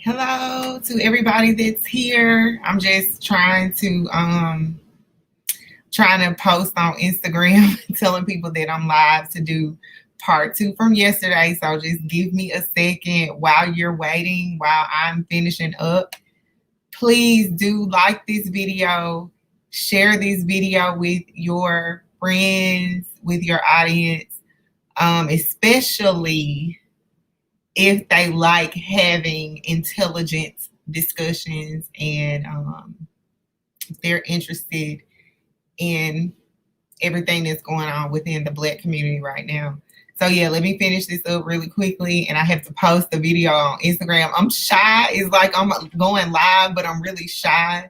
Hello to everybody that's here. I'm just trying to post on Instagram telling people that I'm live to do part two from yesterday. So just give me a second while you're waiting, while I'm finishing up. Please do like this video, share this video with your friends, with your audience, especially if they like having intelligent discussions and if they're interested in everything that's going on within the Black community right now. So yeah, let me finish this up really quickly, and I have to post the video on Instagram. I'm shy. It's like I'm going live, but I'm really shy.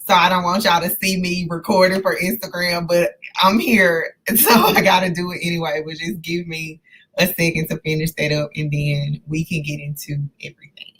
So I don't want y'all to see me recording for Instagram, but I'm here, so I got to do it anyway. But just give me a second to finish that up, and then we can get into everything.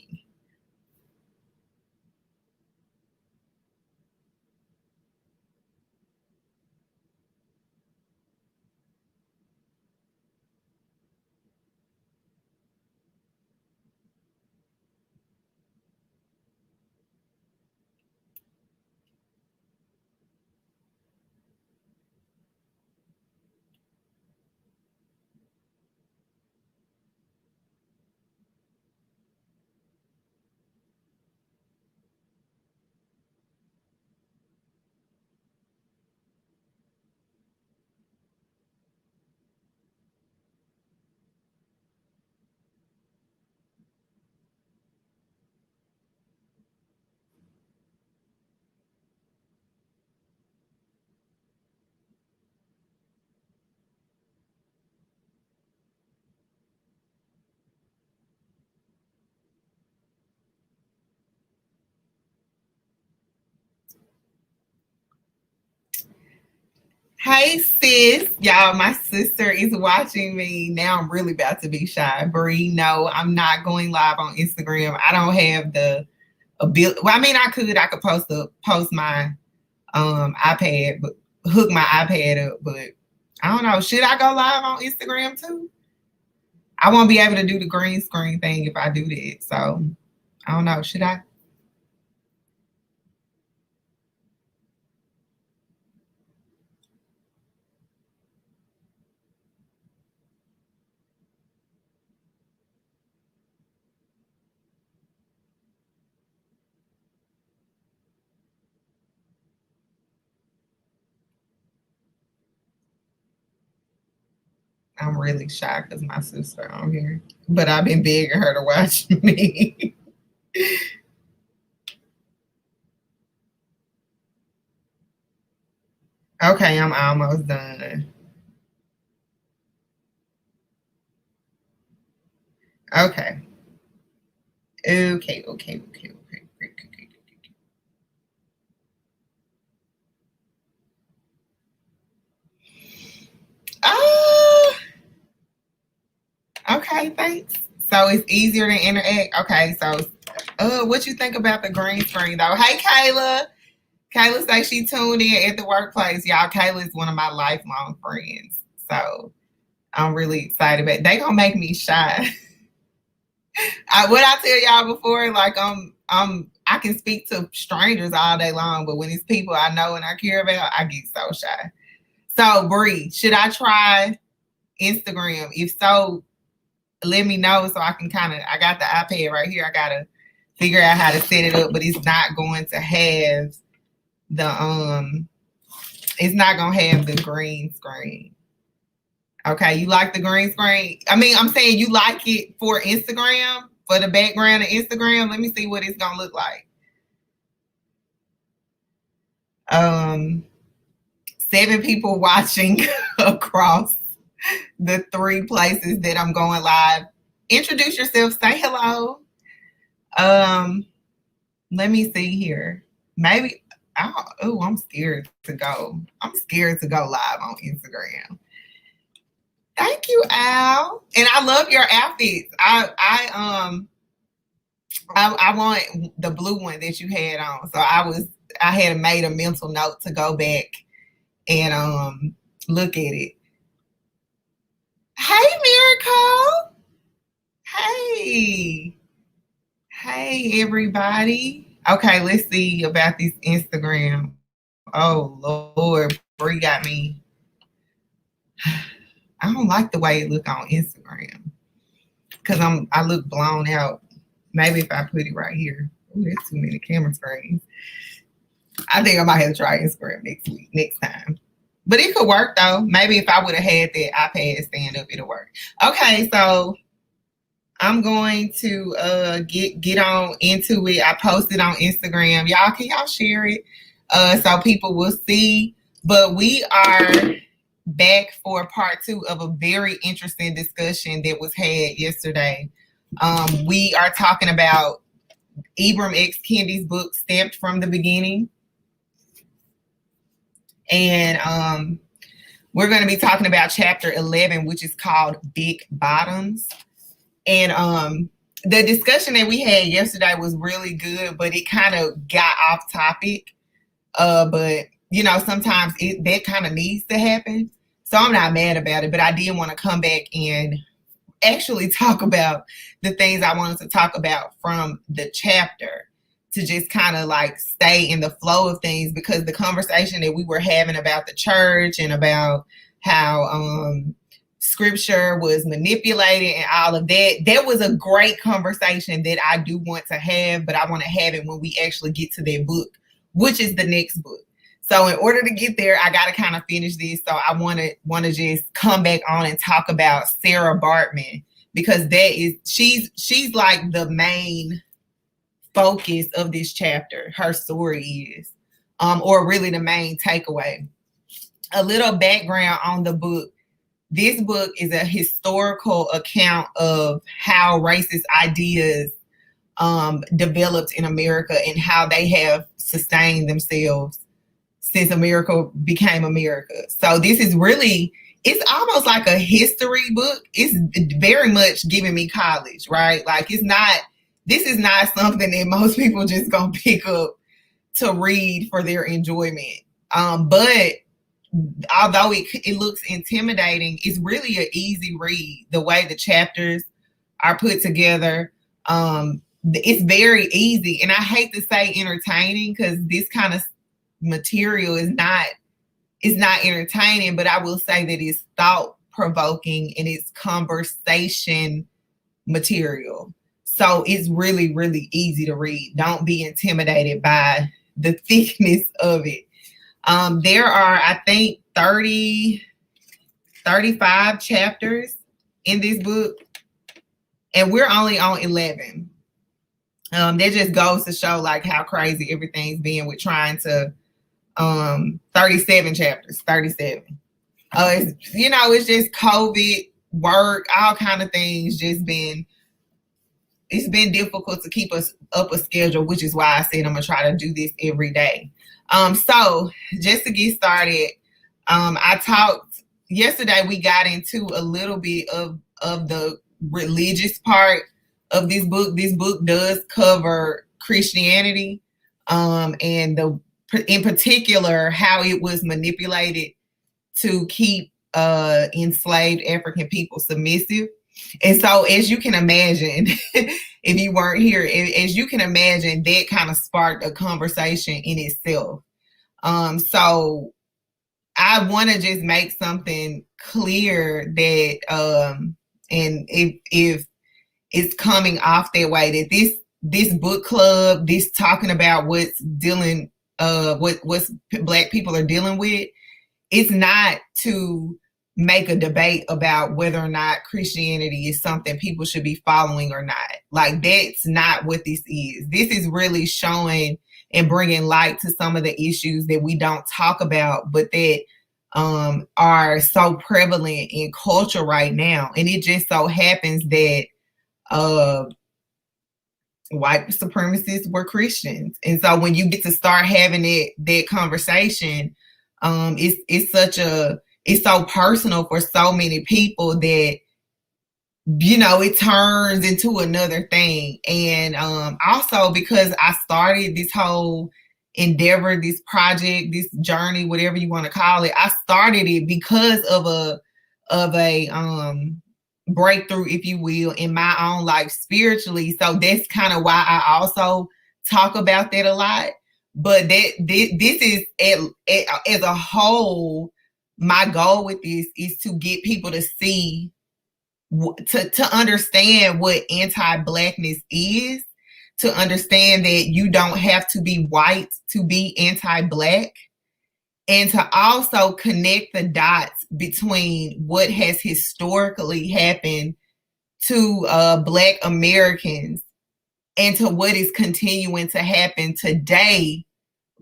Hey sis, y'all, my sister is watching me. Now I'm really about to be shy. Bree, no, I'm not going live on Instagram. I don't have the ability. Well, I mean, I could post my iPad, but hook my iPad up, but I don't know. Should I go live on Instagram too? I won't be able to do the green screen thing if I do that. So I don't know. Should I? I'm really shy because my sister on here, but I've been begging her to watch me. Okay, I'm almost done. Okay. Okay. Ah, okay, thanks. So it's easier to interact. Okay, so what you think about the green screen though? Hey, Kayla. Kayla say she tuned in at the workplace. Y'all, Kayla is one of my lifelong friends. So I'm really excited about it. They gonna make me shy. What I tell y'all before, like I can speak to strangers all day long, but when it's people I know and I care about, I get so shy. So Bree, should I try Instagram? If so, let me know so I can I got the iPad right here. I gotta figure out how to set it up, but it's not going to have the it's not gonna have the green screen. Okay, you like the green screen? I mean, I'm saying you like it for Instagram, for the background of Instagram. Let me see what it's gonna look like. Um, 7 people watching across the 3 places that I'm going live. Introduce yourself, say hello. Um, Let me see here. Maybe I'm scared to go. I'm scared to go live on Instagram. Thank you, Al. And I love your outfits. I want the blue one that you had on. So I had made a mental note to go back and look at it. Hey, Miracle. Hey. Hey, Hey, everybody. Okay, let's see about this Instagram. Oh, Lord. Bree got me. I don't like the way it look on Instagram because I look blown out. Maybe if I put it right here. Ooh, there's too many camera screens. I think I might have to try Instagram next time. But it could work though. Maybe if I would have had that iPad stand up, it'll work. Okay, so I'm going to get on into it. I posted on Instagram. Y'all, can y'all share it so people will see? But we are back for part 2 of a very interesting discussion that was had yesterday. We are talking about Ibram X. Kendi's book, Stamped from the Beginning. And we're going to be talking about chapter 11, which is called Big Bottoms. And the discussion that we had yesterday was really good, but it kind of got off topic. But, you know, sometimes that kind of needs to happen. So I'm not mad about it, but I did want to come back and actually talk about the things I wanted to talk about from the chapter to just kind of like stay in the flow of things, because the conversation that we were having about the church and about how scripture was manipulated and all of that, that was a great conversation that I do want to have, but I want to have it when we actually get to that book, which is the next book. So in order to get there, I got to kind of finish this. So I want to just come back on and talk about Sara Baartman, because she's like the main focus of this chapter. Her story is, or really the main takeaway. A little background on the book. This book is a historical account of how racist ideas developed in America and how they have sustained themselves since America became America. So this is really, it's almost like a history book. It's very much giving me college, right? Like this is not something that most people just gonna pick up to read for their enjoyment. But although it looks intimidating, it's really an easy read. The way the chapters are put together, it's very easy. And I hate to say entertaining, because this kind of material is not entertaining, but I will say that it's thought provoking and it's conversation material. So it's really, really easy to read. Don't be intimidated by the thickness of it. There are, I think, 35 chapters in this book, and we're only on 11. That just goes to show like how crazy everything's been with trying to 37 chapters, 37. It's just COVID, work, all kind of things. It's been difficult to keep us up a schedule, which is why I said I'm gonna try to do this every day. So just to get started, I talked yesterday. We got into a little bit of the religious part of this book. This book does cover Christianity, and in particular how it was manipulated to keep enslaved African people submissive. And so, as you can imagine, if you weren't here, as you can imagine, that kind of sparked a conversation in itself. So I want to just make something clear that, and if it's coming off that way, that this book club, this talking about what's Black people are dealing with, it's not to make a debate about whether or not Christianity is something people should be following or not. Like, that's not what this is. This is really showing and bringing light to some of the issues that we don't talk about, but that are so prevalent in culture right now. And it just so happens that white supremacists were Christians. And so when you get to start having that conversation, it's so personal for so many people that, it turns into another thing. And also because I started this whole endeavor, this project, this journey, whatever you want to call it, I started it because of a breakthrough, if you will, in my own life spiritually. So that's kind of why I also talk about that a lot. But this is as a whole, my goal with this is to get people to see, to understand what anti-blackness is, to understand that you don't have to be white to be anti-black, and to also connect the dots between what has historically happened to Black Americans and to what is continuing to happen today.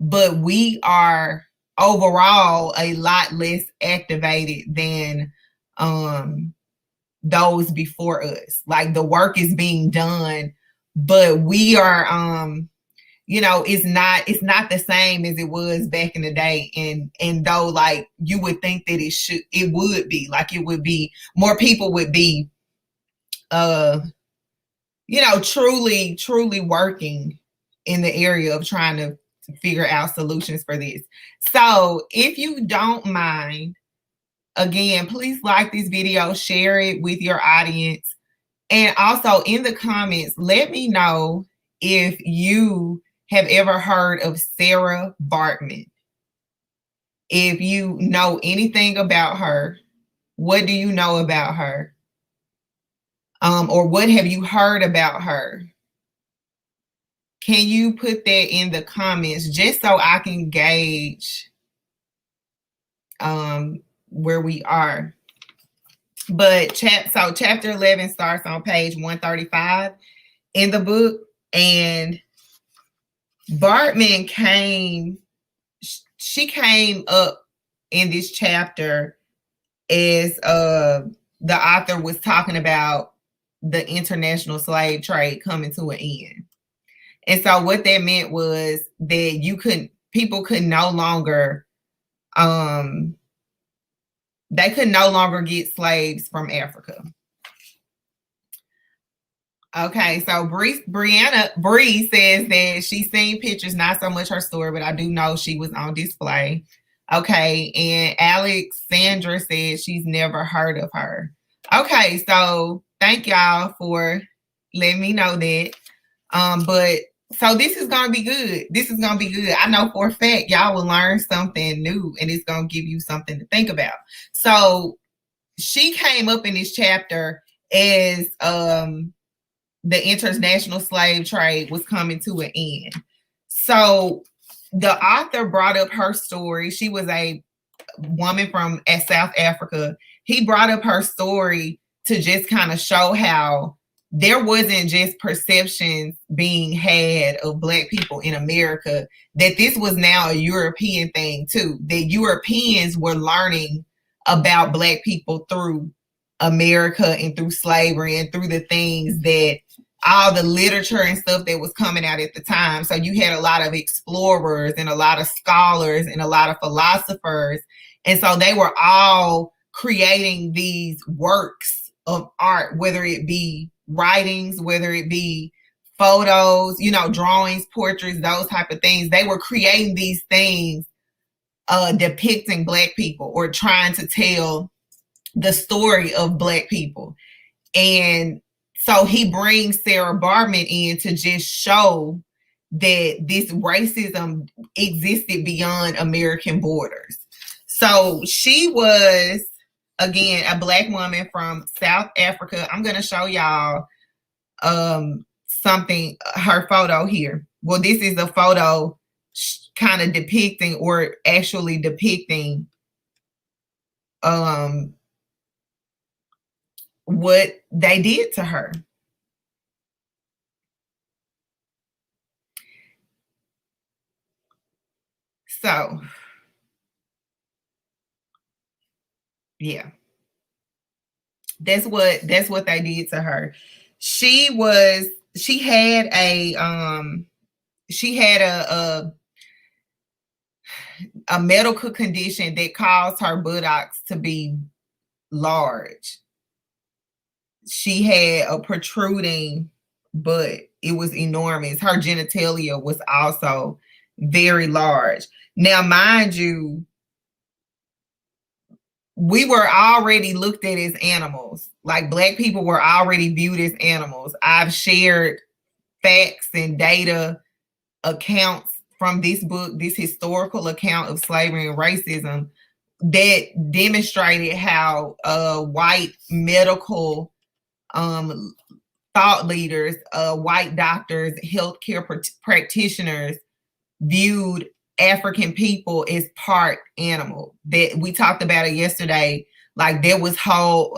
But we are overall a lot less activated than those before us. Like, the work is being done, but we are it's not the same as it was back in the day. And though, like, you would think that it would be like, it would be more people would be truly working in the area of trying to figure out solutions for this. So if you don't mind, again, please like this video, share it with your audience, and also in the comments, let me know if you have ever heard of Sara Baartman. If you know anything about her, what do you know about her? Or what have you heard about her? Can you put that in the comments just so I can gauge where we are? But chapter 11 starts on page 135 in the book, and Baartman came up in this chapter as the author was talking about the international slave trade coming to an end. And so what that meant was that people could no longer, they could no longer get slaves from Africa. Okay, so Bree says that she's seen pictures, not so much her story, but I do know she was on display. Okay, and Alexandra says she's never heard of her. Okay, so thank y'all for letting me know that. But so this is gonna be good. This is gonna be good. I know for a fact y'all will learn something new, and it's gonna give you something to think about. So she came up in this chapter as the international slave trade was coming to an end. So the author brought up her story. She was a woman from South Africa. He brought up her story to just kind of show how there wasn't just perceptions being had of Black people in America, that this was now a European thing too, that Europeans were learning about Black people through America and through slavery and through the things that all the literature and stuff that was coming out at the time. So you had a lot of explorers and a lot of scholars and a lot of philosophers. And so they were all creating these works of art, whether it be writings, whether it be photos, drawings, portraits, those type of things. They were creating these things depicting Black people or trying to tell the story of Black people. And so he brings Sara Baartman in to just show that this racism existed beyond American borders. So she was, again, a Black woman from South Africa. I'm going to show y'all something, her photo here. Well, this is a photo kind of depicting, or actually depicting what they did to her. So, yeah, that's what they did to her. She had a medical condition that caused her buttocks to be large. She had a protruding butt. It was enormous. Her genitalia was also very large. Now, mind you, we were already looked at as animals. Like Black people were already viewed as animals. I've shared facts and data accounts from this book, this historical account of slavery and racism that demonstrated how white medical thought leaders, white doctors, healthcare practitioners viewed African people as part animal. That we talked about it yesterday. Like there was how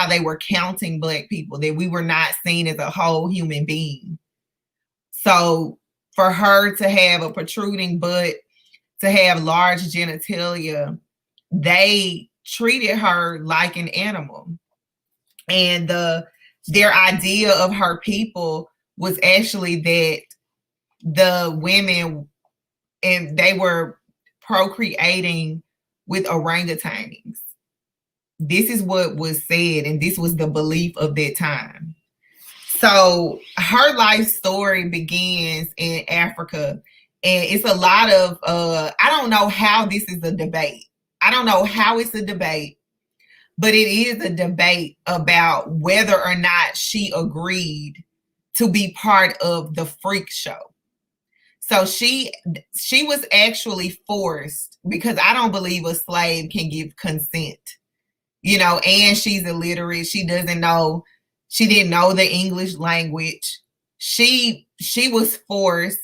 they were counting Black people, that we were not seen as a whole human being. So for her to have a protruding butt, to have large genitalia, they treated her like an animal. And their idea of her people was actually that the women, and they were procreating with orangutans. This is what was said, and this was the belief of that time. So her life story begins in Africa, and it's a lot of I don't know how this is a debate. I don't know how it's a debate, but it is a debate about whether or not she agreed to be part of the freak show. So she was actually forced, because I don't believe a slave can give consent, and she's illiterate. She didn't know the English language. She was forced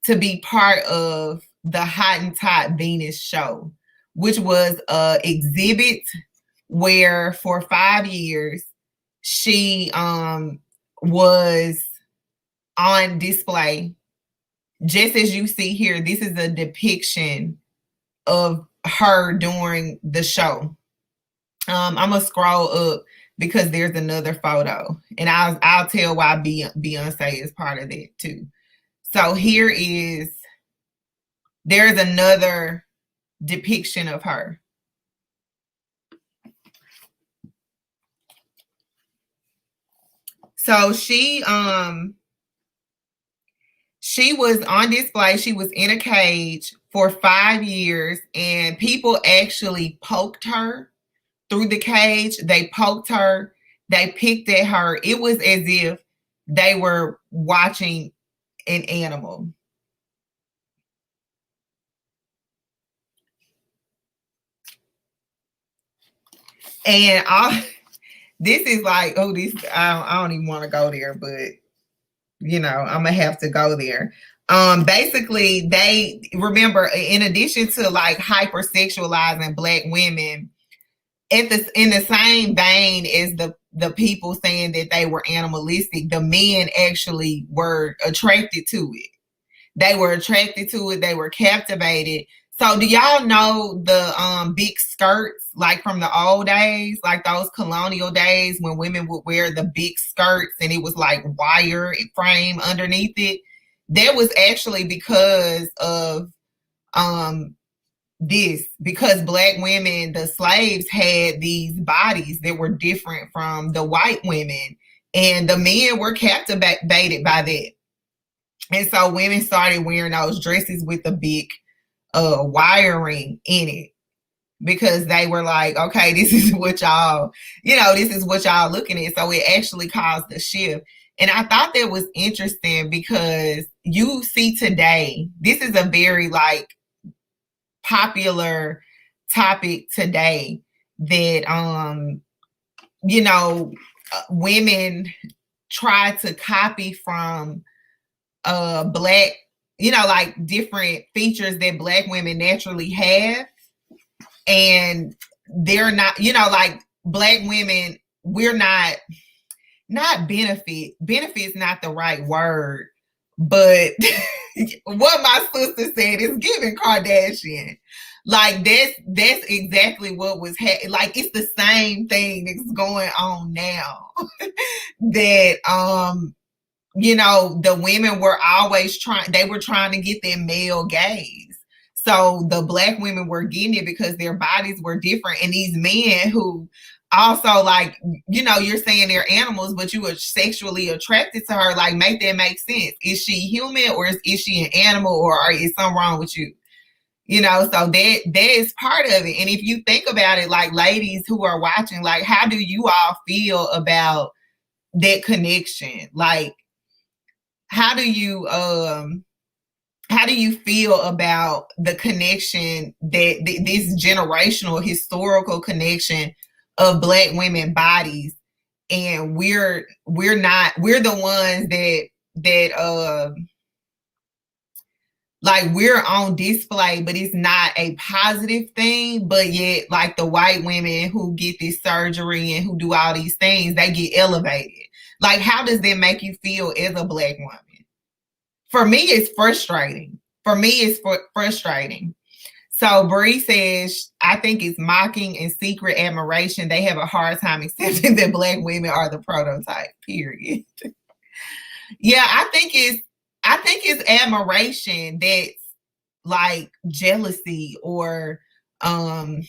to be part of the Hottentot Venus show, which was an exhibit where for 5 years she was on display. Just as you see here, this is a depiction of her during the show. I'm gonna scroll up because there's another photo, and I'll tell why Beyonce is part of that too. So there's another depiction of her. So she was on display. She was in a cage for 5 years, and people actually poked her through the cage. They poked her. They picked at her. It was as if they were watching an animal. And this is like, I don't even want to go there, but I'm gonna have to go there. Basically, they remember, in addition to like hypersexualizing Black women, in the same vein as the people saying that they were animalistic, the men actually were attracted to it. They were attracted to it. They were captivated. So do y'all know the big skirts, like from the old days, like those colonial days when women would wear the big skirts and it was like wire frame underneath it? That was actually because of because Black women, the slaves, had these bodies that were different from the white women, and the men were captivated by that. And so women started wearing those dresses with the big wiring in it, because they were like, okay, this is what y'all looking at. So it actually caused a shift. And I thought that was interesting, because you see today, this is a very like popular topic today, that women try to copy from Black, like different features that Black women naturally have, and they're not, like Black women, we're not benefit's not the right word, but what my sister said is giving Kardashian. Like that's exactly what was like, it's the same thing that's going on now. That the women were always trying to get their male gaze. So the Black women were getting it because their bodies were different. And these men who also, like, you're saying they're animals, but you were sexually attracted to her, like, make that make sense. Is she human, or is she an animal, or is something wrong with you? So that is part of it. And if you think about it, like ladies who are watching, like how do you all feel about that connection? Like how do you feel about the connection that this generational historical connection of Black women bodies, and we're the ones that like we're on display, but it's not a positive thing. But yet, like the white women who get this surgery and who do all these things, they get elevated. Like, how does that make you feel as a Black woman? For me, it's frustrating. Frustrating. So Bree says, I think it's mocking and secret admiration. They have a hard time accepting that Black women are the prototype, period. Yeah, I think it's admiration that's like jealousy or I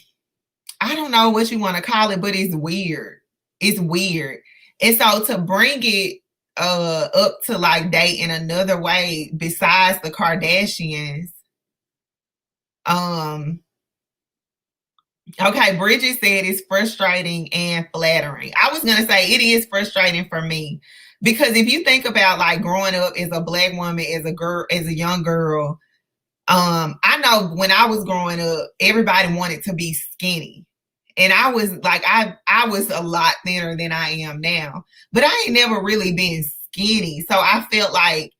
don't know what you want to call it, but it's weird. It's weird. And so to bring it up to like date in another way besides the Kardashians. Okay, Bridget said it's frustrating and flattering. I was gonna say it is frustrating for me because if you think about like growing up as a Black woman, as a young girl, I know when I was growing up, everybody wanted to be skinny. And I was like, I was a lot thinner than I am now, but I ain't never really been skinny. So I felt like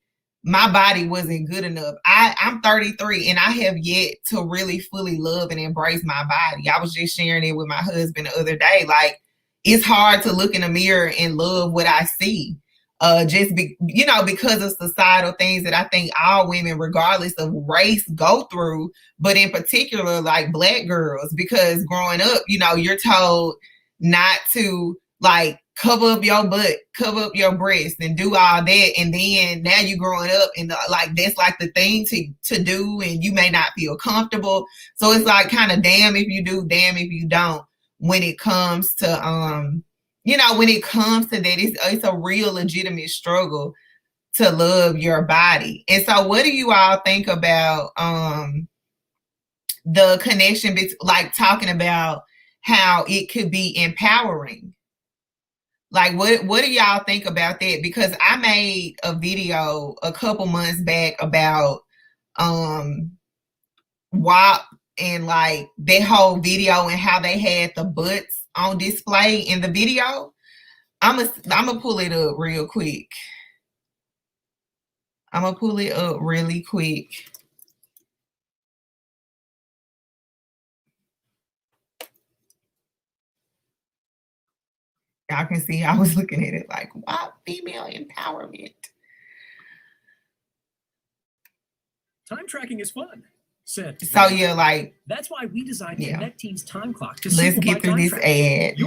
my body wasn't good enough. I'm 33 and I have yet to really fully love and embrace my body. I was just sharing it with my husband the other day. Like, it's hard to look in the mirror and love what I see. Because of societal things that I think all women, regardless of race, go through, but in particular, like Black girls, because growing up, you're told not to like cover up your butt, cover up your breast, and do all that. And then now you're growing up, and like that's like the thing to do, and you may not feel comfortable. So it's like kind of damn if you do, damn if you don't. When it comes to that, it's a real legitimate struggle to love your body. And so what do you all think about the connection like talking about how it could be empowering? Like what do y'all think about that? Because I made a video a couple months back about WAP and like that whole video and how they had the butts on display in the video. I'm gonna pull it up real quick. I'm gonna pull it up really quick. Y'all can see I was looking at it like, wow, female empowerment. Time tracking is fun. So yeah, like that's why we designed Connect Team's time clock to let's get through this ad.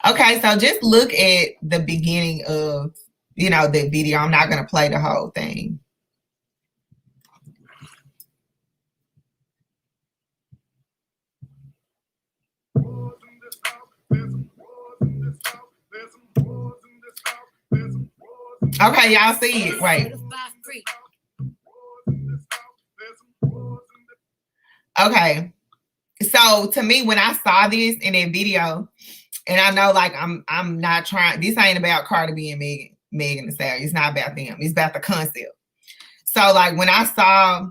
Okay, so just look at the beginning of the video. I'm not gonna play the whole thing. Okay, y'all see it, right? Okay, so to me, when I saw this in that video, and I know like I'm not trying. This ain't about Cardi B and Megan Thee Stallion. It's not about them. It's about the concept. So like when I saw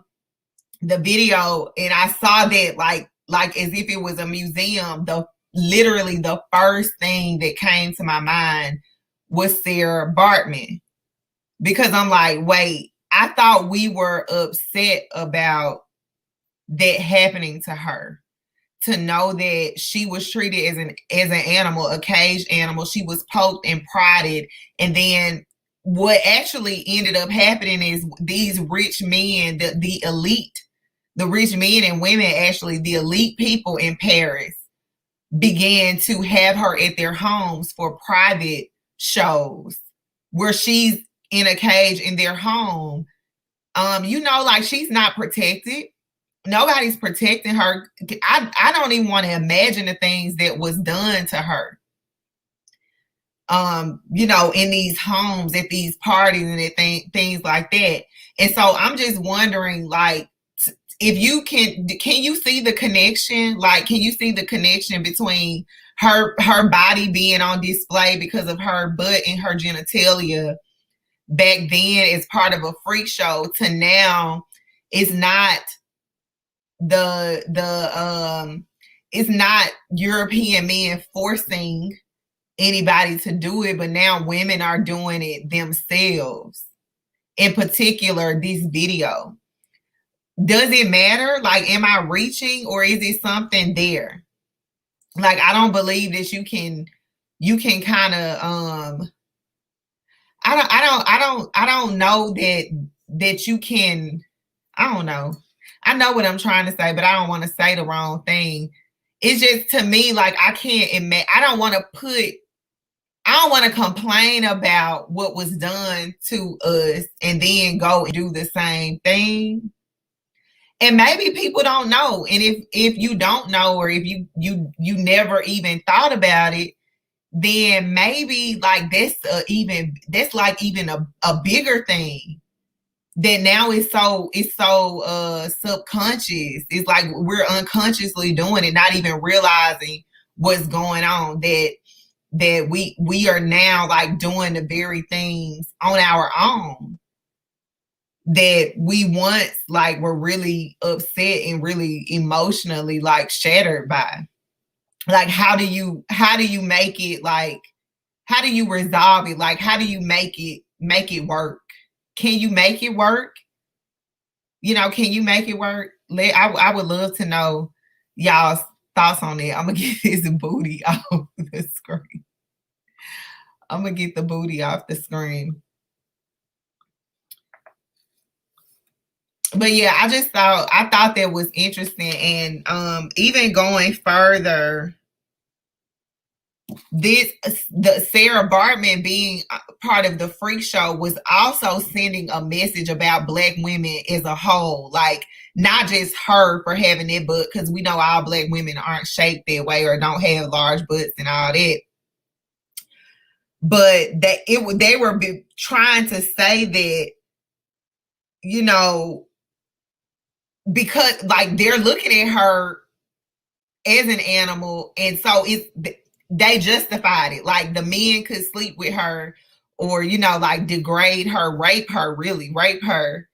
the video and I saw that like as if it was a museum, literally the first thing that came to my mind was Sara Baartman, because I'm like, wait, I thought we were upset about that happening to her. To know that she was treated as an animal, a caged animal. She was poked and prodded. And then what actually ended up happening is these rich men, the elite, the rich men and women, actually the elite people in Paris, began to have her at their homes for private shows where she's in a cage in their home. Like she's not protected. Nobody's protecting her. I don't even want to imagine the things that was done to her. In these homes, at these parties and things like that. And so I'm just wondering, like, if you can you see the connection? Like, can you see the connection between her body being on display because of her butt and her genitalia back then as part of a freak show to now it's not it's not European men forcing anybody to do it, but now women are doing it themselves. In particular, this video. Does it matter? Like, am I reaching or is it something there? Like, I don't believe that you can kind of I don't know that you can. I don't know. I know what I'm trying to say, but I don't want to say the wrong thing. It's just, to me, like, I can't imagine. I don't want to complain about what was done to us and then go and do the same thing. And maybe people don't know. And if you don't know, or if you never even thought about it, then maybe like that's like even a bigger thing that now it's so subconscious. It's like we're unconsciously doing it, not even realizing what's going on, that we are now like doing the very things on our own that we once like were really upset and really emotionally like shattered by. Like, how do you make it, like, how do you resolve it? Like, how do you make it work? Can you make it work? You know, can you make it work? I would love to know y'all's thoughts on that. I'm gonna get this booty off the screen. I'm gonna get the booty off the screen. But yeah, I thought that was interesting. And even going further, the Sarah Baartman being part of the freak show was also sending a message about Black women as a whole, like not just her for having that butt, because we know all Black women aren't shaped that way or don't have large butts and all that. But they were trying to say that, you know, because like they're looking at her as an animal, and so they justified it. Like the men could sleep with her, or, you know, like degrade her, rape her,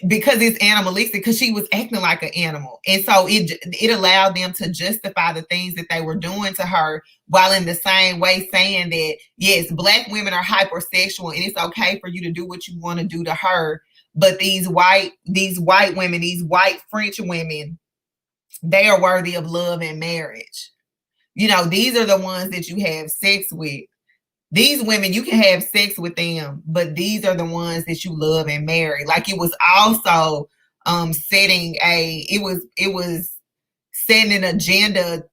because it's animalistic, because she was acting like an animal. And so it allowed them to justify the things that they were doing to her, while in the same way saying that, yes, Black women are hypersexual and it's okay for you to do what you want to do to her. But these white women, these white French women, they are worthy of love and marriage. You know, these are the ones that you have sex with. These women, you can have sex with them, but these are the ones that you love and marry. Like, it was also setting an agenda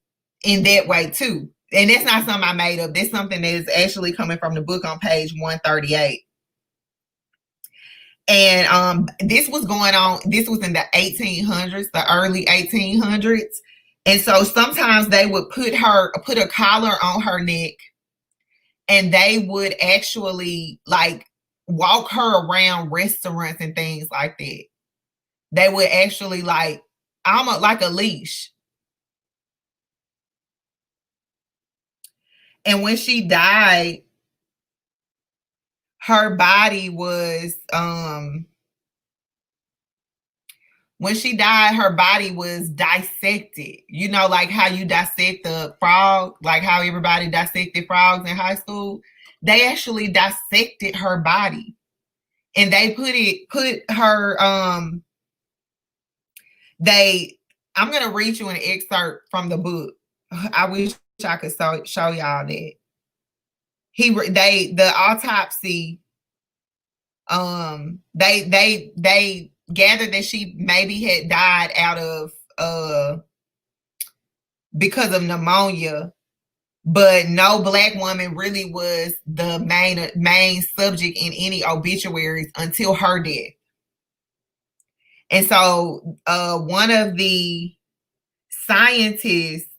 in that way too. And that's not something I made up. That's something that is actually coming from the book on page 138. And this was going on. This was in the 1800s, the early 1800s. And so sometimes they would put a collar on her neck, and they would actually like walk her around restaurants and things like that. They would actually like almost like a leash. And when she died, her body was dissected. You know, like how you dissect the frog, like how everybody dissected frogs in high school. They actually dissected her body, and they put her I'm gonna read you an excerpt from the book. I wish I could show y'all that. The autopsy, they gathered that she maybe had died out of because of pneumonia, but no Black woman really was the main subject in any obituaries until her death. And so one of the scientists,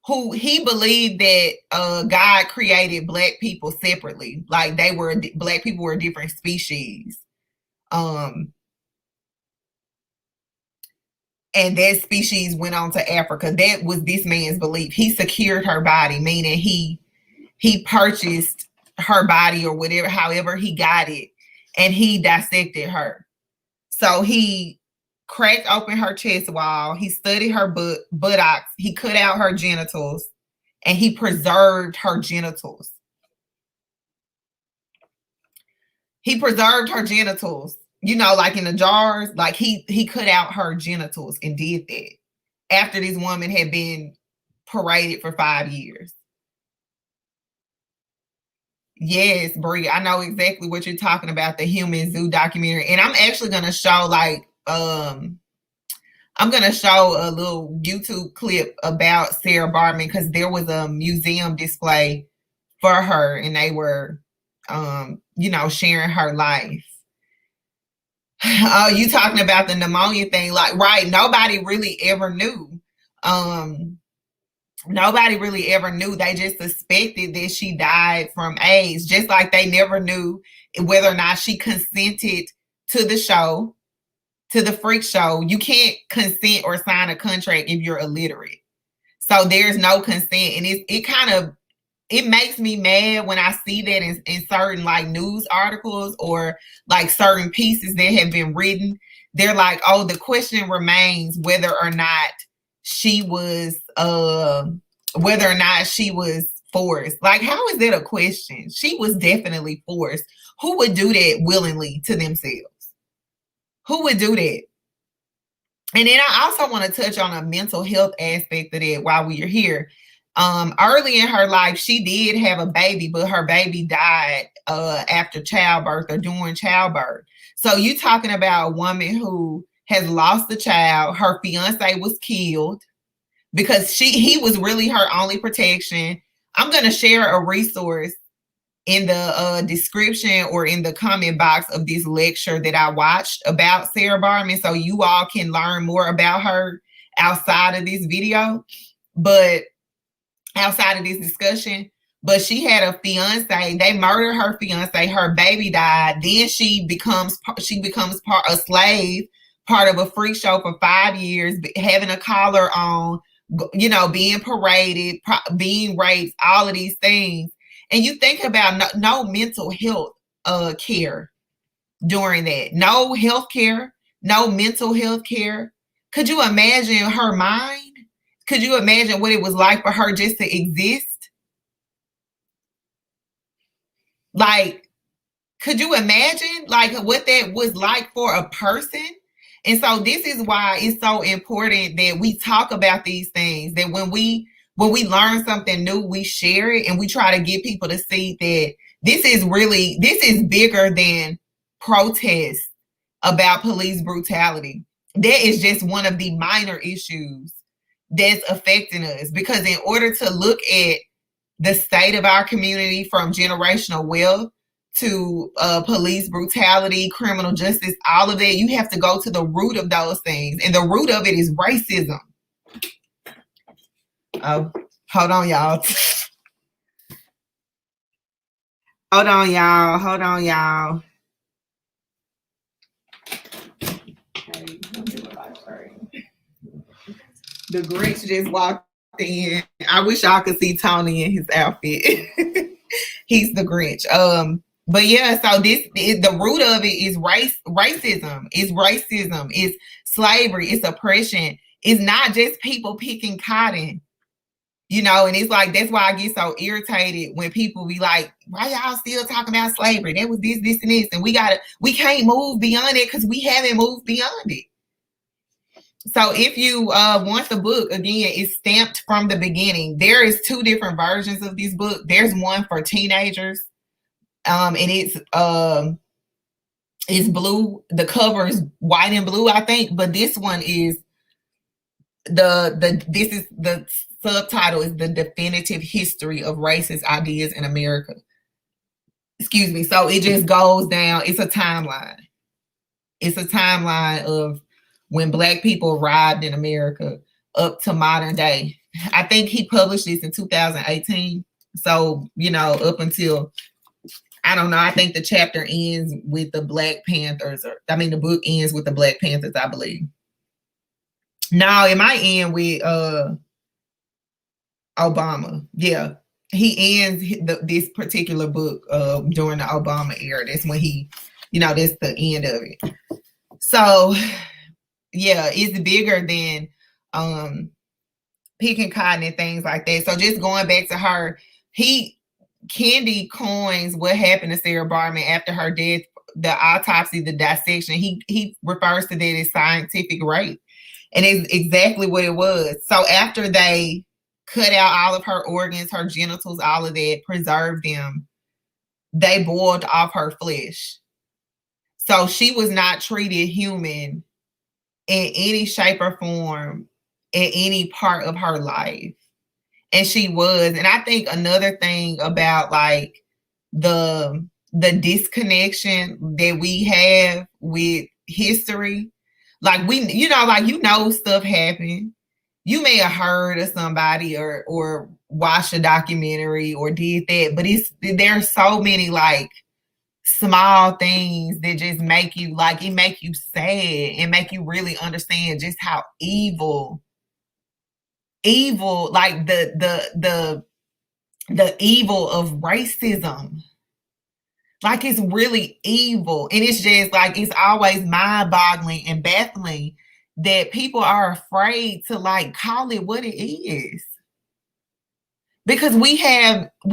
who he believed that God created Black people separately, like Black people were a different species. And that species went on to Africa. That was this man's belief. He secured her body, meaning he purchased her body or whatever, however he got it, and he dissected her. So he cracked open her chest wall. He studied her buttocks. He cut out her genitals, and he preserved her genitals. He preserved her genitals, you know, like in the jars. Like he cut out her genitals and did that after this woman had been paraded for 5 years. Yes, Brie, I know exactly what you're talking about, the Human Zoo documentary. And I'm actually going to show I'm going to show a little YouTube clip about Sara Baartman, because there was a museum display for her and they were, you know, sharing her life. Oh, you talking about the pneumonia thing. Like, right. Nobody really ever knew. Nobody really ever knew. They just suspected that she died from AIDS, just like they never knew whether or not she consented to the show, to the freak show. You can't consent or sign a contract if you're illiterate. So there's no consent. And it makes me mad when I see that in certain like news articles or like certain pieces that have been written. They're like, oh, the question remains whether or not she was forced. Like, how is that a question? She was definitely forced. Who would do that willingly to themselves? Who would do that? And then I also want to touch on a mental health aspect of that while we are here. Early in her life, she did have a baby, but her baby died after childbirth or during childbirth. So you talking about a woman who has lost the child. Her fiance was killed because he was really her only protection. I'm going to share a resource in the description or in the comment box of this lecture that I watched about Sara Baartman, so you all can learn more about her outside of this video, but outside of this discussion. But she had a fiance. They murdered her fiance. Her baby died. Then she becomes a slave, part of a freak show for 5 years, having a collar on, you know, being paraded, being raped, all of these things. And you think about no mental health care during that. No health care, no mental health care. Could you imagine her mind? Could you imagine what it was like for her just to exist? Like, could you imagine like what that was like for a person? And so this is why it's so important that we talk about these things, that when we learn something new, we share it and we try to get people to see that this is bigger than protests about police brutality. That is just one of the minor issues that's affecting us, because in order to look at the state of our community, from generational wealth to police brutality, criminal justice, all of that, you have to go to the root of those things. And the root of it is racism. Oh, hold on, y'all. Hold on, y'all. The Grinch just walked in. I wish y'all could see Tony in his outfit. He's the Grinch. But yeah, so the root of it is racism. It's slavery. It's oppression. It's not just people picking cotton, you know. And it's like, that's why I get so irritated when people be like, why y'all still talking about slavery? That was this, and this, and we can't move beyond it because we haven't moved beyond it. So if you want the book, again, it's stamped from the beginning. There is 2 different versions of this book. There's one for teenagers, and it's blue. The cover is white and blue, I think, but this one is the subtitle is The Definitive History of Racist Ideas in America. Excuse me. So it just goes down. It's a timeline. It's a timeline of when Black people arrived in America up to modern day. I think he published this in 2018. So, you know, up until, I don't know, I think the chapter ends with the Black Panthers, the book ends with the Black Panthers, I believe. No, it might end with Obama. Yeah. He ends this particular book during the Obama era. That's when he, that's the end of it. So, yeah, it's bigger than picking cotton and things like that. So just going back to her, Kendi coins what happened to Sarah Baartman after her death, the autopsy, the dissection. He refers to that as scientific rape. And it's exactly what it was. So after they cut out all of her organs, her genitals, all of that, preserved them, they boiled off her flesh. So she was not treated human in any shape or form in any part of her life. And she was. And I think another thing about like the disconnection that we have with history, like stuff happened. You may have heard of somebody or watched a documentary or did that, but there's so many like small things that just make you make you sad and make you really understand just how evil like the evil of racism. Like it's really evil. And it's just like it's always mind-boggling and baffling that people are afraid to like call it what it is. Because we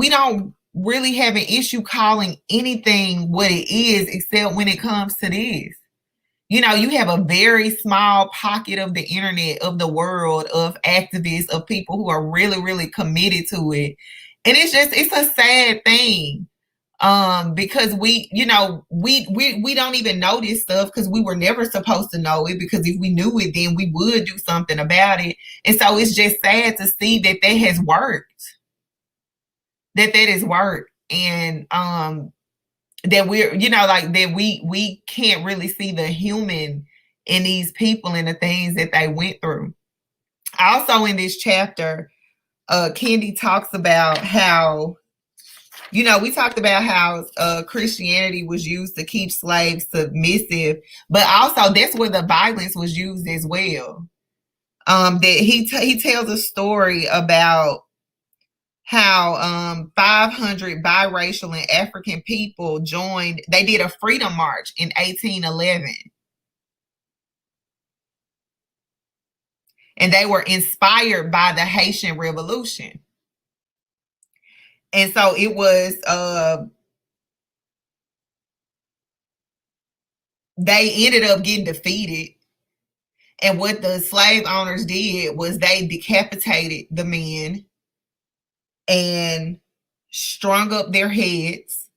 don't really have an issue calling anything what it is except when it comes to this. You have a very small pocket of the internet, of the world, of activists, of people who are really, really committed to it. And it's a sad thing. Because we don't even know this stuff because we were never supposed to know it, because if we knew it, then we would do something about it. And so it's just sad to see that has worked. That has worked. And that we're, that we can't really see the human in these people and the things that they went through. Also in this chapter, Kendi talks about how, we talked about how Christianity was used to keep slaves submissive, but also that's where the violence was used as well. That he tells a story about how 500 biracial and African people they did a freedom march in 1811. And they were inspired by the Haitian Revolution. And so it was, they ended up getting defeated. And what the slave owners did was they decapitated the men and strung up their heads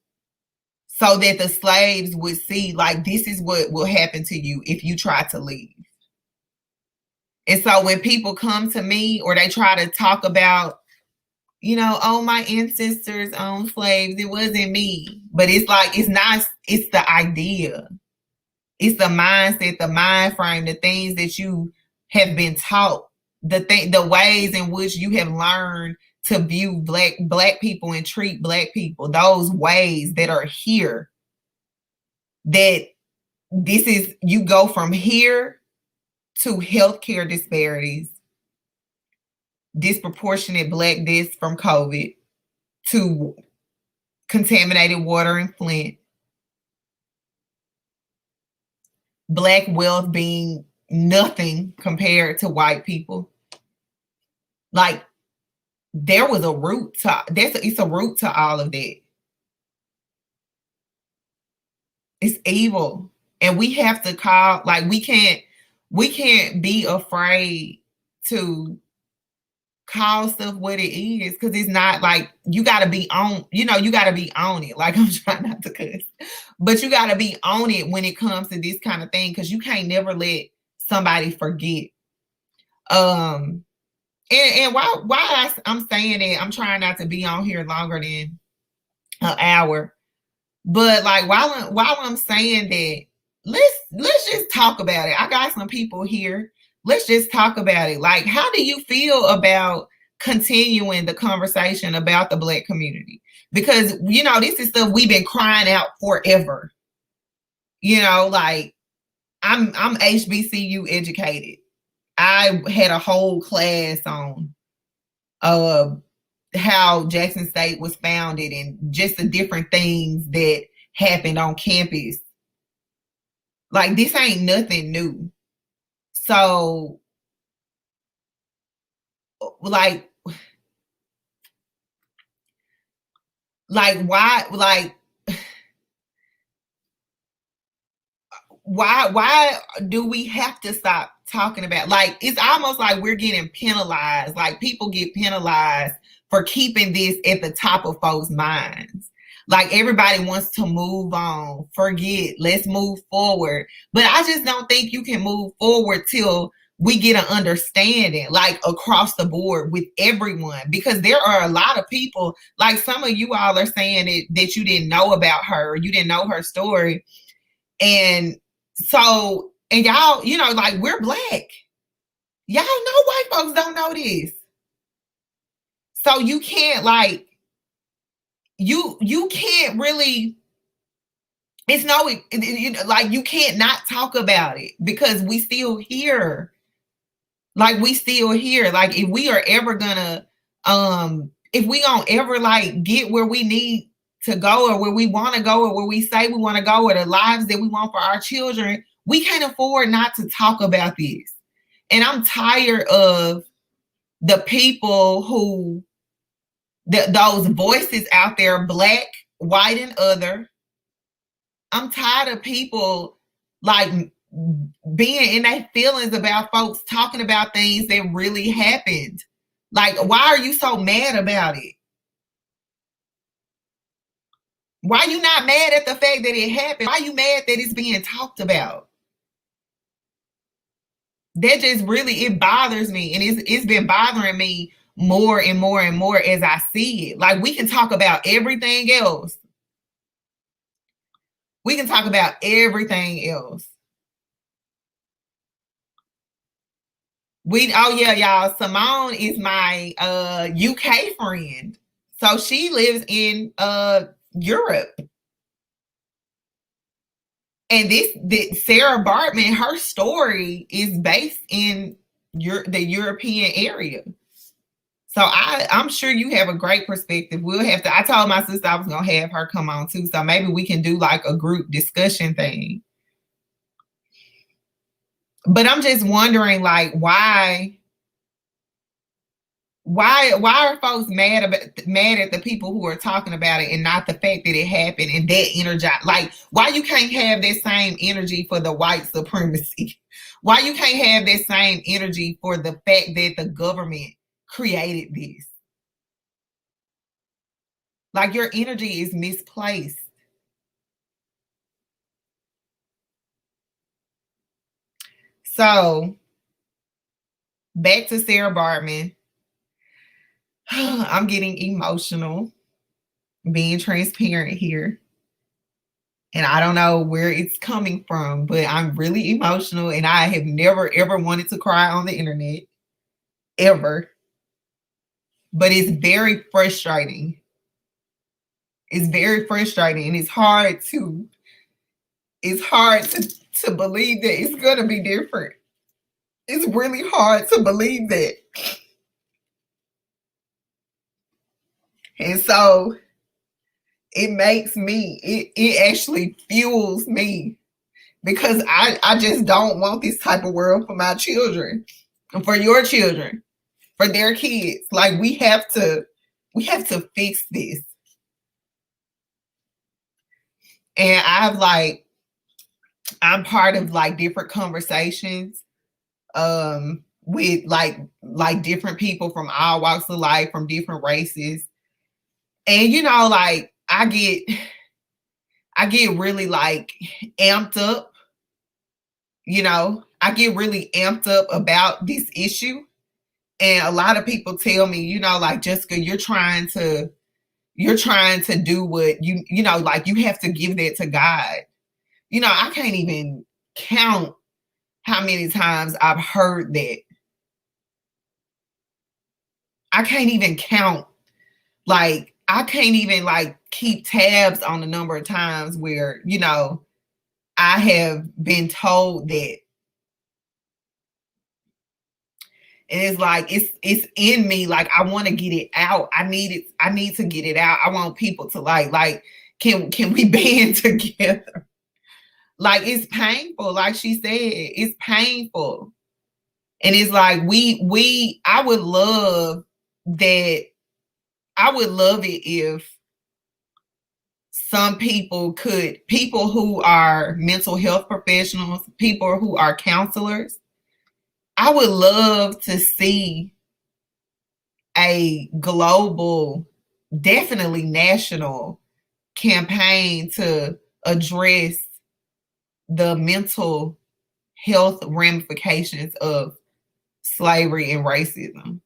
so that the slaves would see, like, this is what will happen to you if you try to leave. And so when people come to me or they try to talk about, oh, my ancestors owned slaves, it wasn't me. But it's like, it's not, it's the idea. It's the mindset, the mind frame, the things that you have been taught, the ways in which you have learned to view black people and treat black people, those ways that are here, that this is, you go from here to healthcare disparities, disproportionate black deaths from COVID, to contaminated water in Flint, black wealth being nothing compared to white people. Like, there was a root to it's a root to all of that. It's evil. And we have to call, like, we can't be afraid to call stuff what it is, because it's not like, you got to be on, you got to be on it. Like, I'm trying not to cuss, but you got to be on it when it comes to this kind of thing, because you can't never let somebody forget. And why I'm saying that, I'm trying not to be on here longer than an hour, but like while I'm saying that, let's just talk about it. I got some people here. Let's just talk about it. Like, how do you feel about continuing the conversation about the Black community? Because, this is stuff we've been crying out forever. Like, I'm HBCU educated. I had a whole class on how Jackson State was founded and just the different things that happened on campus. Like, this ain't nothing new. So, like why, why do we have to stop talking about, like, it's almost like we're getting penalized, like people get penalized for keeping this at the top of folks' minds. Like, everybody wants to move on, forget, let's move forward. But I just don't think you can move forward till we get an understanding, like, across the board with everyone, because there are a lot of people, like some of you all are saying that you didn't know about her, you didn't know her story. And so, and y'all, you know, like, we're Black. Y'all know white folks don't know this. So you can't, like, you can't really, it's no, you know, like, you can't not talk about it because we still here. Like, we still here. Like, if we are ever gonna, if we gonna ever, like, get where we need to go, or where we want to go, or where we say we want to go, or the lives that we want for our children, we can't afford not to talk about this. And I'm tired of the people who, those voices out there, Black, white, and other. I'm tired of people, like, being in their feelings about folks talking about things that really happened. Like, why are you so mad about it? Why are you not mad at the fact that it happened? Why are you mad that it's being talked about? That just really, it bothers me. And it's been bothering me more and more and more as I see it. Like, we can talk about everything else. We can talk about everything else. Oh yeah, y'all, Simone is my UK friend. So she lives in Europe. And this Sara Baartman, her story is based in the European area. So I'm sure you have a great perspective. We'll have to, I told my sister I was gonna have her come on too. So maybe we can do like a group discussion thing. But I'm just wondering, like, why are folks mad at the people who are talking about it and not the fact that it happened and that energy? Like, why you can't have that same energy for the white supremacy? Why you can't have that same energy for the fact that the government created this? Like, your energy is misplaced. So back to Sara Baartman. I'm getting emotional, being transparent here. And I don't know where it's coming from, but I'm really emotional, and I have never, ever wanted to cry on the internet, ever. But it's very frustrating. It's very frustrating, and it's hard to believe that it's going to be different. It's really hard to believe that. And so it makes me, it actually fuels me, because I just don't want this type of world for my children and for your children, for their kids. Like, we have to fix this. And I'm part of like different conversations with like different people from all walks of life, from different races. And you know, like, I get really like amped up, you know, I get really amped up about this issue. And a lot of people tell me, you know, like, Jessica, you're trying to do what you know, like, you have to give that to God. You know, I can't even count how many times I've heard that. I can't even count. Like, I can't even like keep tabs on the number of times where, you know, I have been told that And it's like it's in me. Like I want to get it out. I need to get it out. I want people to like can we band together? Like it's painful. Like she said, it's painful. And it's like I would love that. I would love it if some people who are mental health professionals, people who are counselors, I would love to see a global, definitely national campaign to address the mental health ramifications of slavery and racism.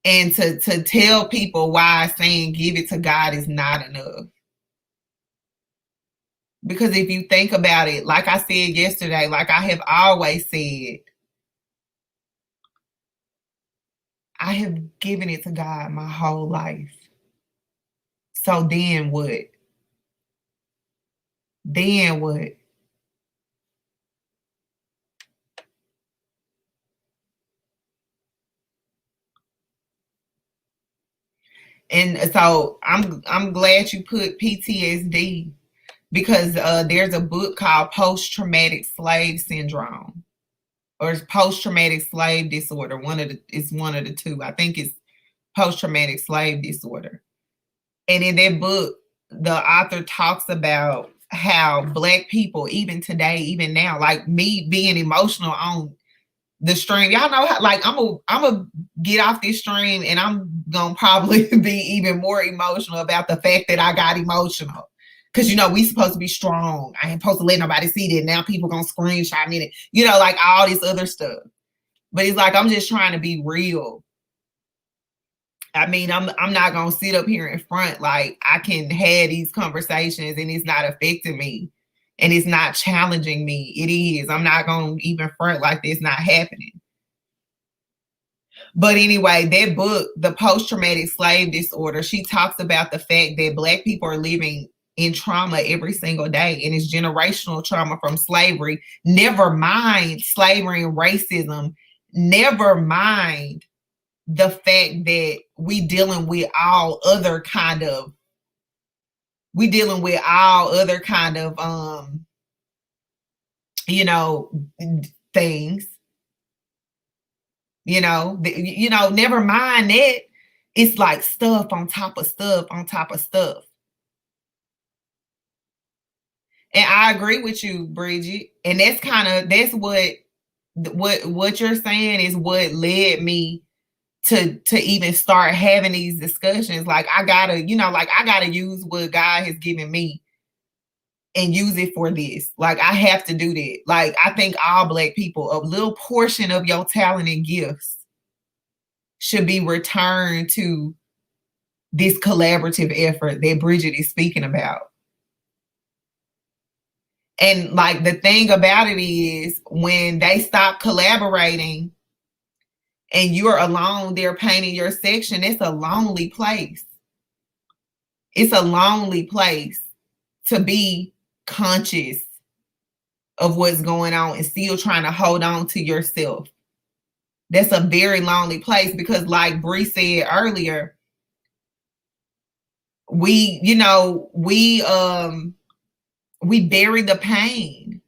And to tell people why saying give it to God is not enough. Because if you think about it, like I said yesterday, like I have always said, I have given it to God my whole life. So then what? Then what? And so I'm glad you put PTSD, because there's a book called Post-Traumatic Slave Syndrome, or Post-Traumatic Slave Disorder. It's one of the two. I think it's Post-Traumatic Slave Disorder. And in that book, the author talks about how Black people, even today, even now, like me being emotional on the stream, y'all know how, like I'm a get off this stream and I'm gonna probably be even more emotional about the fact that I got emotional. Cause we supposed to be strong. I ain't supposed to let nobody see that. Now people gonna screenshot me, like all this other stuff. But it's like I'm just trying to be real. I mean, I'm not gonna sit up here in front like I can have these conversations and it's not affecting me and it's not challenging me. It is. I'm not gonna even front like this not happening. But anyway, that book, The Post-Traumatic Slave Disorder, she talks about the fact that Black people are living in trauma every single day, and it's generational trauma from slavery. Never mind slavery and racism. Never mind the fact that we dealing with all other kind of things, never mind that. It's like stuff on top of stuff on top of stuff. And I agree with you, Bridget. And that's what you're saying is what led me to even start having these discussions. Like I gotta use what God has given me and use it for this. Like I have to do that. Like I think all Black people, a little portion of your talent and gifts should be returned to this collaborative effort that Bridget is speaking about. And like the thing about it is when they stop collaborating and you're alone there painting your section, it's a lonely place. It's a lonely place to be conscious of what's going on and still trying to hold on to yourself. That's a very lonely place because like Bree said earlier, we bury the pain.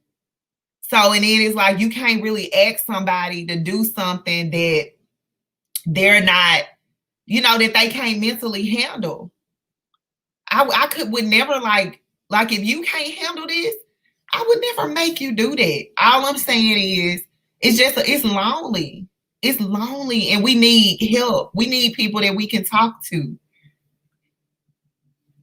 So, and then it's like, you can't really ask somebody to do something that they're not, that they can't mentally handle. I would never like if you can't handle this, I would never make you do that. All I'm saying is it's lonely. It's lonely and we need help. We need people that we can talk to.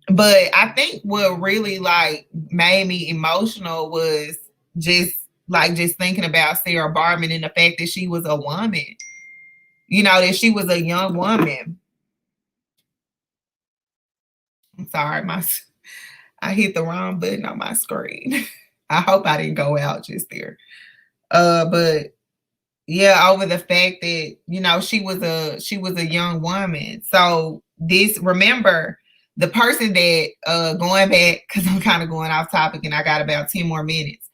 But I think what really like made me emotional was just thinking about Sara Baartman and the fact that she was a woman, that she was a young woman. I'm sorry, I hit the wrong button on my screen. I hope I didn't go out just there. But yeah, over the fact that, she was a young woman. So remember, the person that going back, because I'm kind of going off topic and I got about 10 more minutes.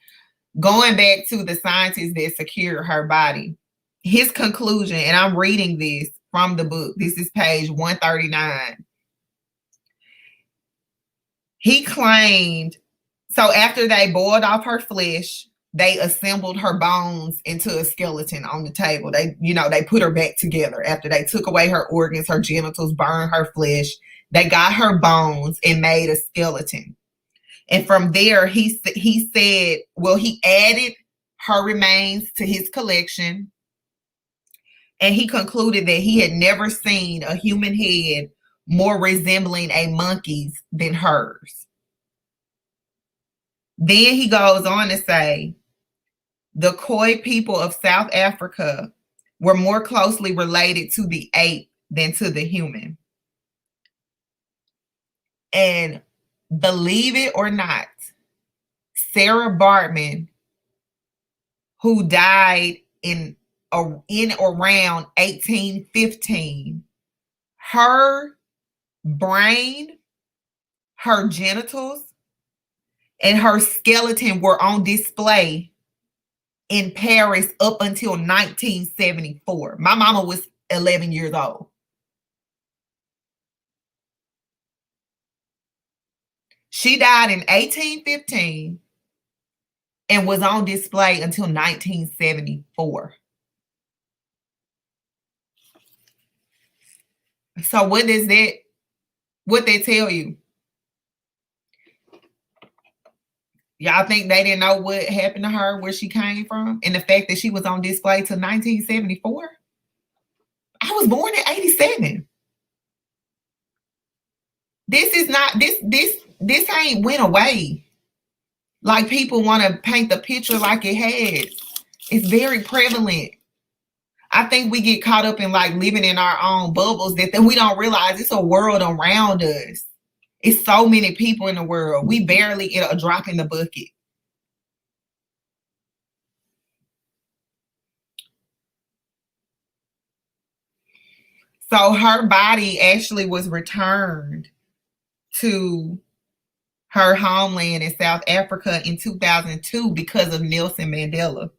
Going back to the scientists that secured her body. his conclusion, and I'm reading this from the book. This is page 139. He claimed, so after they boiled off her flesh, they assembled her bones into a skeleton on the table. They put her back together after they took away her organs, her genitals, burned her flesh. They got her bones and made a skeleton. And from there, he said, well, he added her remains to his collection. And he concluded that he had never seen a human head more resembling a monkey's than hers. Then he goes on to say, the Khoi people of South Africa were more closely related to the ape than to the human. And believe it or not, Sara Baartman, who died in around 1815, her brain, her genitals, and her skeleton were on display in Paris up until 1974. My mama was 11 years old. She died in 1815 and was on display until 1974. So what they tell you? Y'all think they didn't know what happened to her, where she came from, and the fact that she was on display till 1974? I was born in 87. This is not, this ain't went away. Like people want to paint the picture like it has. It's very prevalent. I think we get caught up in like living in our own bubbles that we don't realize it's a world around us. It's so many people in the world. We barely get a drop in the bucket. So her body actually was returned to her homeland in South Africa in 2002 because of Nelson Mandela.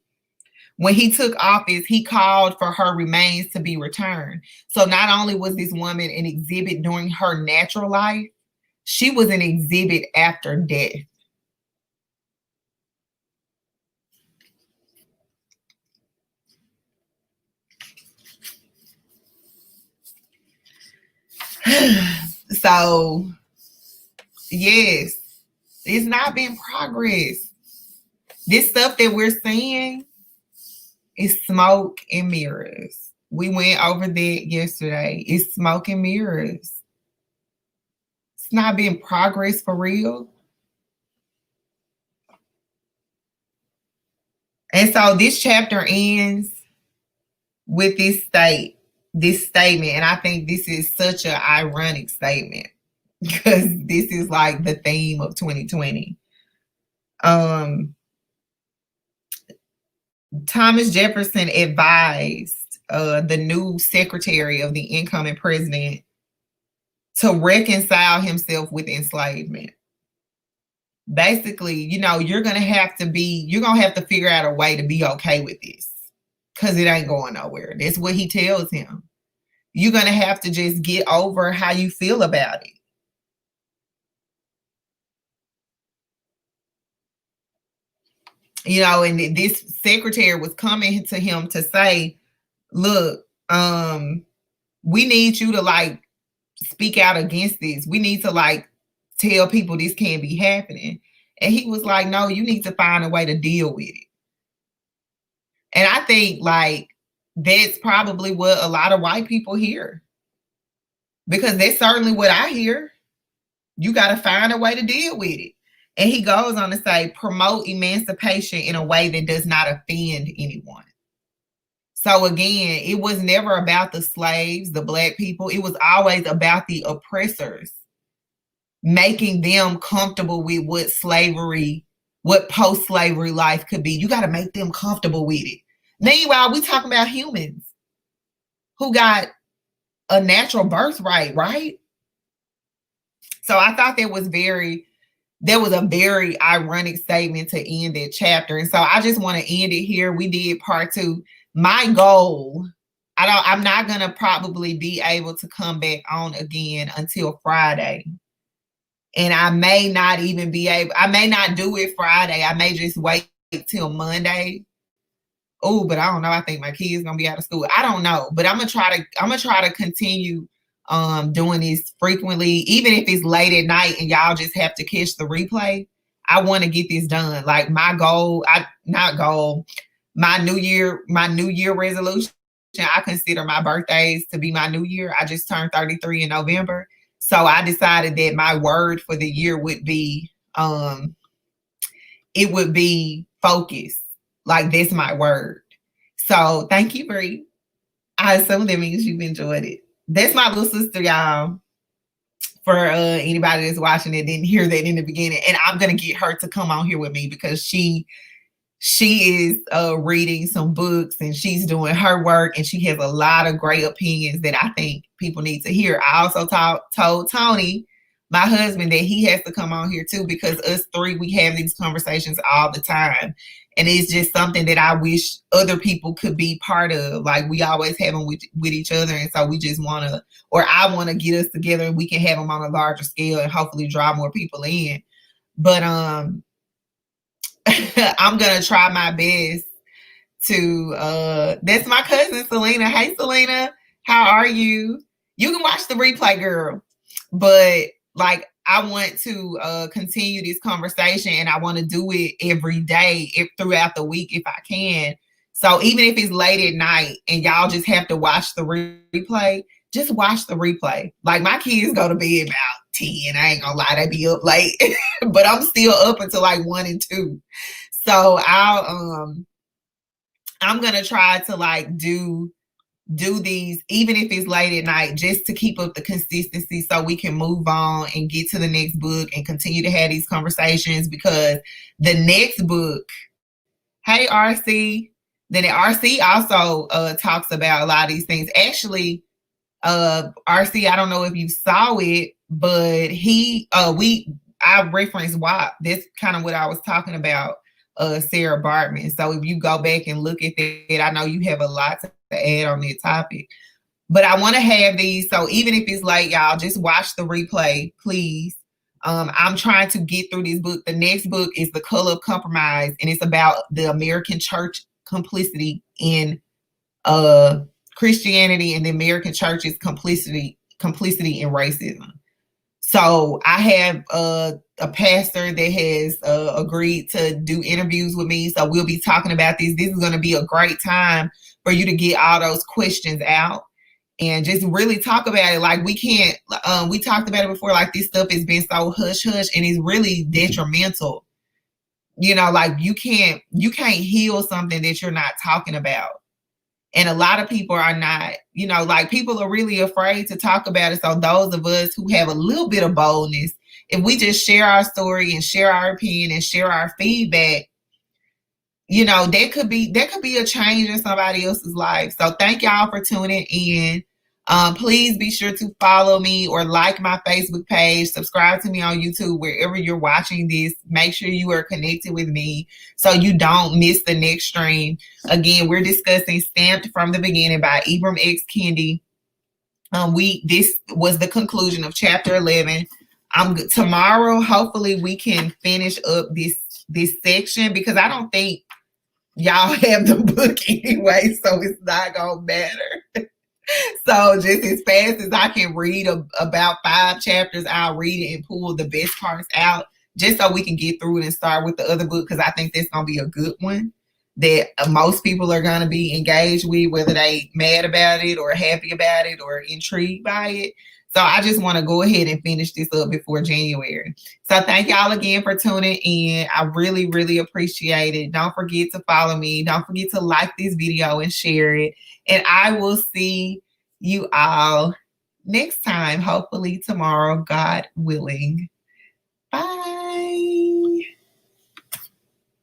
When he took office, he called for her remains to be returned. So not only was this woman an exhibit during her natural life, she was an exhibit after death. So, yes, it's not been progress. This stuff that we're seeing is smoke and mirrors. We went over that yesterday. It's smoke and mirrors. It's not been progress for real. And so this chapter ends with this statement. And I think this is such an ironic statement because this is like the theme of 2020. Thomas Jefferson advised the new secretary of the incoming president to reconcile himself with enslavement. Basically, you're going to have to figure out a way to be okay with this because it ain't going nowhere. That's what he tells him. You're going to have to just get over how you feel about it. And this secretary was coming to him to say, look, we need you to speak out against this. We need to tell people this can't be happening. And he was like, no, you need to find a way to deal with it. And I think that's probably what a lot of white people hear, because that's certainly what I hear. You got to find a way to deal with it. And he goes on to say, promote emancipation in a way that does not offend anyone. So again, it was never about the slaves, the Black people. It was always about the oppressors, making them comfortable with what post-slavery life could be. You got to make them comfortable with it. Meanwhile, we talking about humans who got a natural birthright, right? So I thought that was a very ironic statement to end that chapter. And so I just want to end it here. We did part 2. my goal, I'm not going to probably be able to come back on again until Friday. And I may not even be able, I may not do it Friday. I may just wait till Monday. Oh, but I don't know. I think my kids gonna be out of school. I don't know, but I'm gonna try to continue doing this frequently, even if it's late at night and y'all just have to catch the replay. I want to get this done. Like my goal, my New Year resolution. I consider my birthdays to be my new year. I just turned 33 in November. So I decided that my word for the year would be it would be focus. Like that's my word. So thank you, Bree. I assume that means you've enjoyed it. That's my little sister, y'all. For anybody that's watching that didn't hear that in the beginning. And I'm gonna get her to come on here with me because she is reading some books and she's doing her work and she has a lot of great opinions that I think people need to hear. I also told Tony, my husband, that he has to come on here too, because us three, we have these conversations all the time. And it's just something that I wish other people could be part of. Like we always have them with each other. And so we just want to, or I want to get us together and we can have them on a larger scale and hopefully draw more people in. But I'm going to try my best to, that's my cousin, Selena. Hey, Selena, how are you? You can watch the replay, girl. But like, I want to continue this conversation and I want to do it every day, throughout the week if I can. So even if it's late at night and y'all just have to watch the replay, just watch the replay. Like my kids go to bed about 10. I ain't gonna lie, they be up late, but I'm still up until like 1 and 2. So I'm gonna try to like do these, even if it's late at night, just to keep up the consistency so we can move on and get to the next book and continue to have these conversations, because the next book, hey RC, then RC also talks about a lot of these things. Actually, RC, I don't know if you saw it, but I referenced WAP. That's kind of what I was talking about, Sarah Baartman. So if you go back and look at that, I know you have a lot to add on that topic. But I want to have these, so even if it's late, y'all, just watch the replay, please. I'm trying to get through this book. The next book is The Color of Compromise, and it's about the American church complicity in Christianity and the American church's complicity in racism. So I have a pastor that has agreed to do interviews with me. So we'll be talking about this. This is going to be a great time for you to get all those questions out and just really talk about it. Like we can't, we talked about it before, like this stuff has been so hush hush and it's really detrimental. You know, like you can't heal something that you're not talking about. And a lot of people are not, you know, like people are really afraid to talk about it. So those of us who have a little bit of boldness, if we just share our story and share our opinion and share our feedback, you know, that could be a change in somebody else's life. So thank y'all for tuning in. Please be sure to follow me or like my Facebook page, subscribe to me on YouTube, wherever you're watching this. Make sure you are connected with me so you don't miss the next stream. Again, we're discussing Stamped from the Beginning by Ibram X. Kendi. This was the conclusion of chapter 11. Tomorrow, hopefully we can finish up this section, because I don't think y'all have the book anyway, so it's not gonna matter. So just as fast as I can read about 5 chapters, I'll read it and pull the best parts out just so we can get through it and start with the other book, because I think that's going to be a good one that most people are going to be engaged with, whether they mad about it or happy about it or intrigued by it. So I just want to go ahead and finish this up before January. So thank y'all again for tuning in. I really, really appreciate it. Don't forget to follow me. Don't forget to like this video and share it. And I will see you all next time, hopefully tomorrow, God willing. Bye.